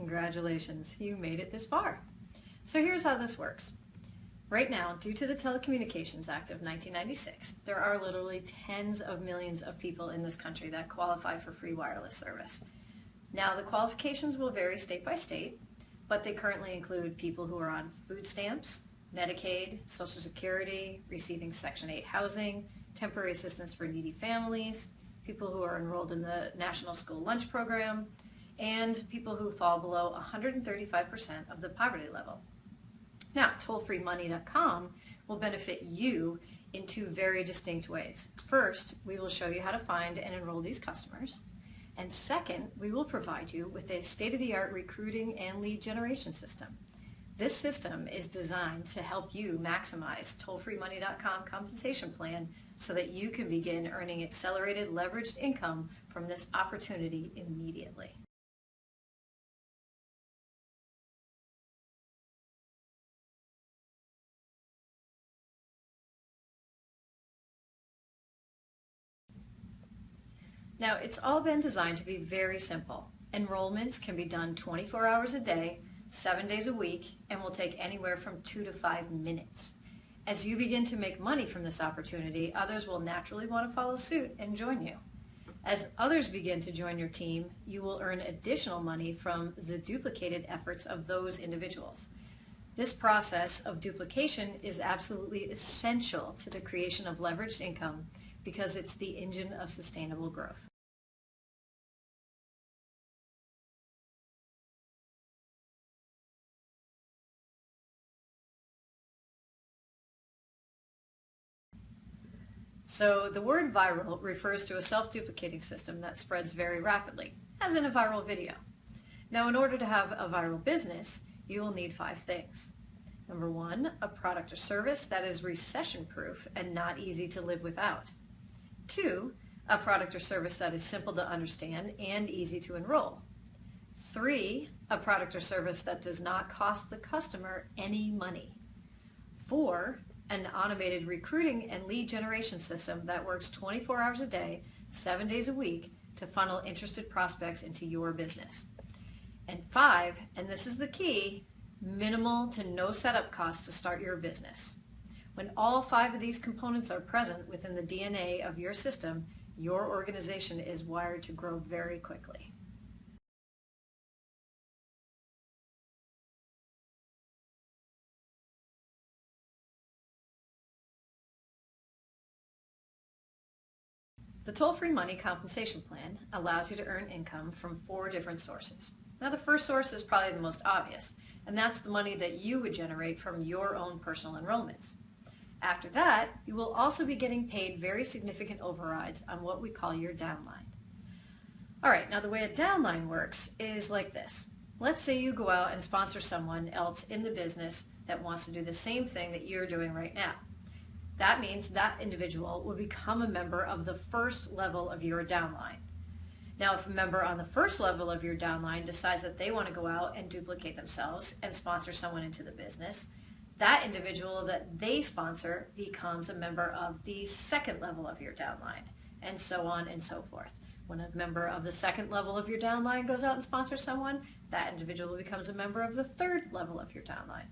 Congratulations, you made it this far. So here's how this works. Right now, due to the Telecommunications Act of 1996, there are literally tens of millions of people in this country that qualify for free wireless service. Now, the qualifications will vary state by state, but they currently include people who are on food stamps, Medicaid, Social Security, receiving Section 8 housing, temporary assistance for needy families, people who are enrolled in the National School Lunch Program, and people who fall below 135% of the poverty level. Now, tollfreemoney.com will benefit you in two very distinct ways. First, we will show you how to find and enroll these customers. And second, we will provide you with a state-of-the-art recruiting and lead generation system. This system is designed to help you maximize tollfreemoney.com compensation plan so that you can begin earning accelerated leveraged income from this opportunity immediately. Now, it's all been designed to be very simple. Enrollments can be done 24 hours a day, 7 days a week, and will take anywhere from 2 to 5 minutes. As you begin to make money from this opportunity, others will naturally want to follow suit and join you. As others begin to join your team, you will earn additional money from the duplicated efforts of those individuals. This process of duplication is absolutely essential to the creation of leveraged income because it's the engine of sustainable growth. So the word viral refers to a self-duplicating system that spreads very rapidly, as in a viral video. Now, in order to have a viral business, you will need 5 things. Number 1, a product or service that is recession-proof and not easy to live without. 2, a product or service that is simple to understand and easy to enroll. 3, a product or service that does not cost the customer any money. 4, an automated recruiting and lead generation system that works 24 hours a day, 7 days a week to funnel interested prospects into your business. And 5, and this is the key, minimal to no setup costs to start your business. When all 5 of these components are present within the DNA of your system, your organization is wired to grow very quickly. The Toll-Free Money Compensation Plan allows you to earn income from 4 different sources. Now, the first source is probably the most obvious, and that's the money that you would generate from your own personal enrollments. After that, you will also be getting paid very significant overrides on what we call your downline. All right, now the way a downline works is like this. Let's say you go out and sponsor someone else in the business that wants to do the same thing that you're doing right now. That means that individual will become a member of the first level of your downline. Now, if a member on the first level of your downline decides that they want to go out and duplicate themselves and sponsor someone into the business, that individual that they sponsor becomes a member of the second level of your downline, and so on and so forth. When a member of the second level of your downline goes out and sponsors someone, that individual becomes a member of the third level of your downline.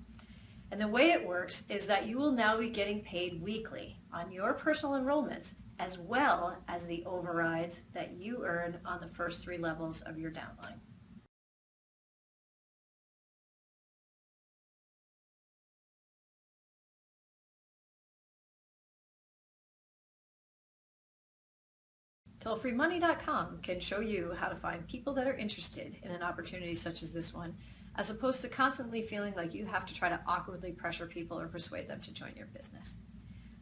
And the way it works is that you will now be getting paid weekly on your personal enrollments as well as the overrides that you earn on the first 3 levels of your downline. Tollfreemoney.com can show you how to find people that are interested in an opportunity such as this one, as opposed to constantly feeling like you have to try to awkwardly pressure people or persuade them to join your business.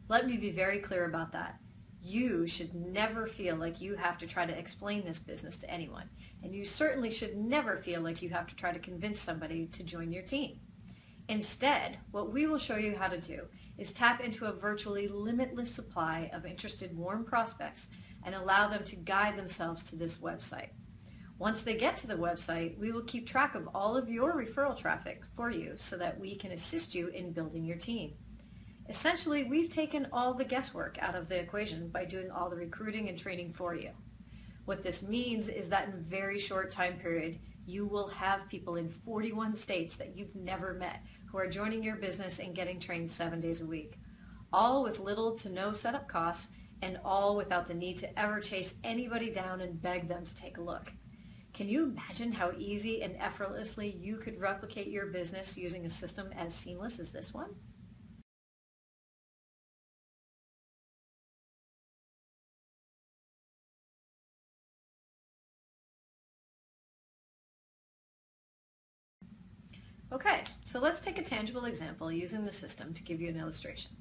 Let me be very clear about that. You should never feel like you have to try to explain this business to anyone, and you certainly should never feel like you have to try to convince somebody to join your team. Instead, what we will show you how to do is tap into a virtually limitless supply of interested warm prospects and allow them to guide themselves to this website. Once they get to the website, we will keep track of all of your referral traffic for you so that we can assist you in building your team. Essentially, we've taken all the guesswork out of the equation by doing all the recruiting and training for you. What this means is that in a very short time period, you will have people in 41 states that you've never met who are joining your business and getting trained 7 days a week, all with little to no setup costs and all without the need to ever chase anybody down and beg them to take a look. Can you imagine how easy and effortlessly you could replicate your business using a system as seamless as this one? Okay, so let's take a tangible example using the system to give you an illustration.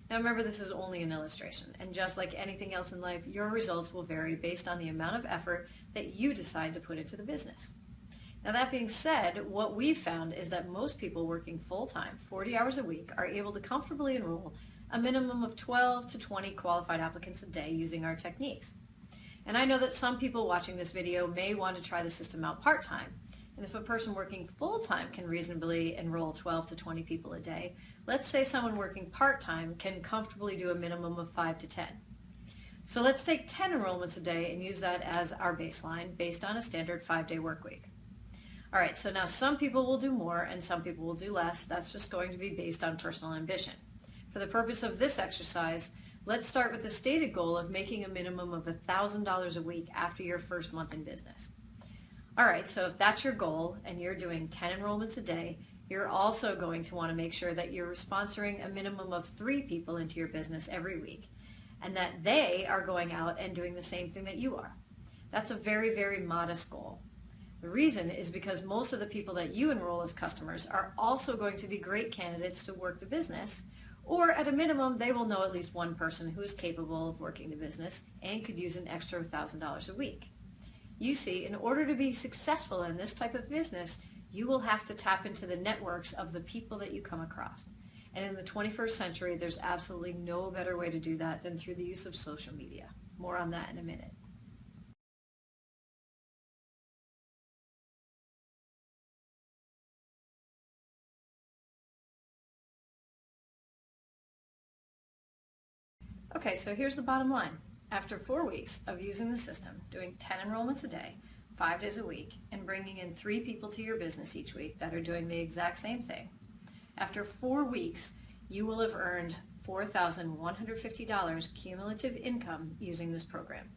Now remember, this is only an illustration, and just like anything else in life, your results will vary based on the amount of effort that you decide to put into the business. Now that being said, what we've found is that most people working full-time, 40 hours a week, are able to comfortably enroll a minimum of 12 to 20 qualified applicants a day using our techniques. And I know that some people watching this video may want to try the system out part-time. And if a person working full-time can reasonably enroll 12 to 20 people a day, let's say someone working part-time can comfortably do a minimum of 5 to 10. So let's take 10 enrollments a day and use that as our baseline based on a standard 5-day work week. All right, so now some people will do more and some people will do less. That's just going to be based on personal ambition. For the purpose of this exercise, let's start with the stated goal of making a minimum of $1,000 a week after your first month in business. All right, so if that's your goal and you're doing 10 enrollments a day, you're also going to want to make sure that you're sponsoring a minimum of 3 people into your business every week and that they are going out and doing the same thing that you are. That's a very, very modest goal. The reason is because most of the people that you enroll as customers are also going to be great candidates to work the business, or at a minimum, they will know at least one person who is capable of working the business and could use an extra $1,000 a week. You see, in order to be successful in this type of business, you will have to tap into the networks of the people that you come across. And in the 21st century, there's absolutely no better way to do that than through the use of social media. More on that in a minute. Okay, so here's the bottom line. After 4 weeks of using the system, doing 10 enrollments a day, 5 days a week, and bringing in 3 people to your business each week that are doing the exact same thing, after 4 weeks, you will have earned $4,150 cumulative income using this program.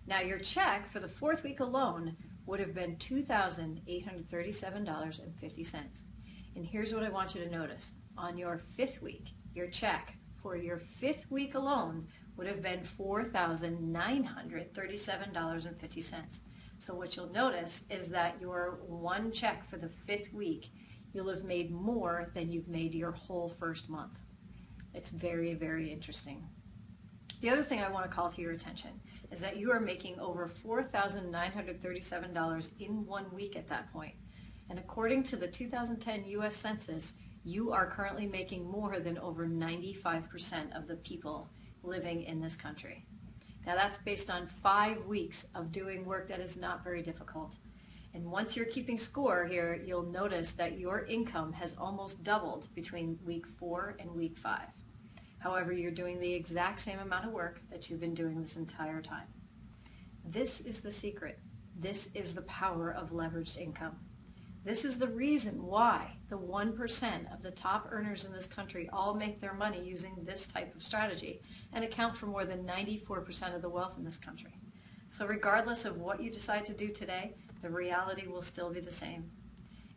Now your check for the 4th week alone would have been $2,837.50. And here's what I want you to notice. On your 5th week, your check for your 5th week alone would have been $4,937.50. So what you'll notice is that your one check for the 5th week, you'll have made more than you've made your whole first month. It's very, very interesting. The other thing I want to call to your attention is that you are making over $4,937 in 1 week at that point. And according to the 2010 U.S. Census, you are currently making more than over 95% of the people living in this country. Now that's based on 5 weeks of doing work that is not very difficult. And once you're keeping score here, you'll notice that your income has almost doubled between week 4 and week 5. However, you're doing the exact same amount of work that you've been doing this entire time. This is the secret. This is the power of leveraged income. This is the reason why the 1% of the top earners in this country all make their money using this type of strategy and account for more than 94% of the wealth in this country. So regardless of what you decide to do today, the reality will still be the same.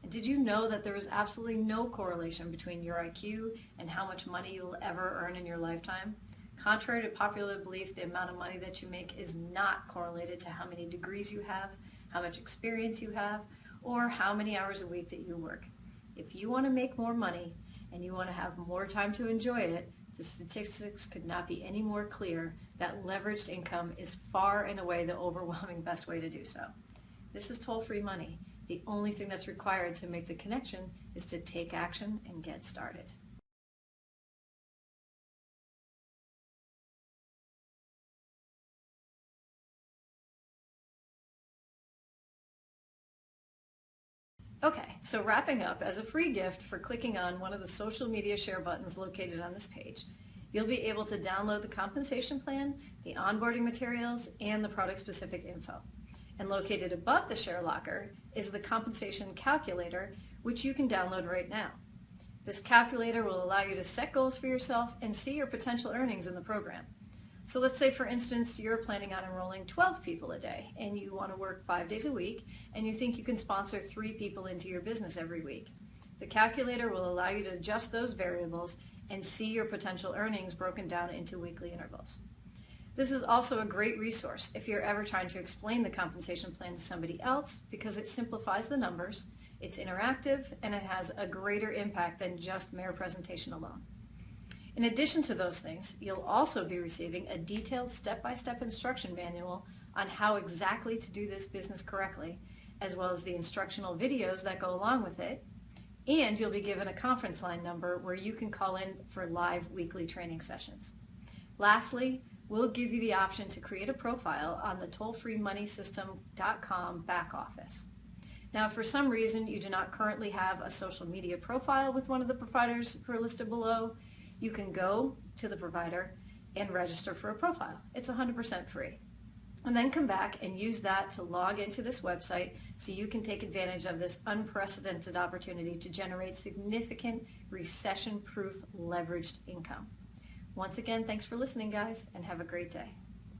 And did you know that there is absolutely no correlation between your IQ and how much money you will ever earn in your lifetime? Contrary to popular belief, the amount of money that you make is not correlated to how many degrees you have, how much experience you have, or how many hours a week that you work. If you want to make more money and you want to have more time to enjoy it, the statistics could not be any more clear that leveraged income is far and away the overwhelming best way to do so. This is toll-free money. The only thing that's required to make the connection is to take action and get started. Okay, so wrapping up, as a free gift for clicking on one of the social media share buttons located on this page, you'll be able to download the compensation plan, the onboarding materials, and the product-specific info. And located above the Share Locker is the compensation calculator, which you can download right now. This calculator will allow you to set goals for yourself and see your potential earnings in the program. So let's say, for instance, you're planning on enrolling 12 people a day and you want to work 5 days a week and you think you can sponsor 3 people into your business every week. The calculator will allow you to adjust those variables and see your potential earnings broken down into weekly intervals. This is also a great resource if you're ever trying to explain the compensation plan to somebody else, because it simplifies the numbers, it's interactive, and it has a greater impact than just mere presentation alone. In addition to those things, you'll also be receiving a detailed step-by-step instruction manual on how exactly to do this business correctly, as well as the instructional videos that go along with it, and you'll be given a conference line number where you can call in for live weekly training sessions. Lastly, we'll give you the option to create a profile on the tollfreemoneysystem.com back office. Now, if for some reason you do not currently have a social media profile with one of the providers who are listed below, you can go to the provider and register for a profile. It's 100% free. And then come back and use that to log into this website so you can take advantage of this unprecedented opportunity to generate significant recession-proof leveraged income. Once again, thanks for listening, guys, and have a great day.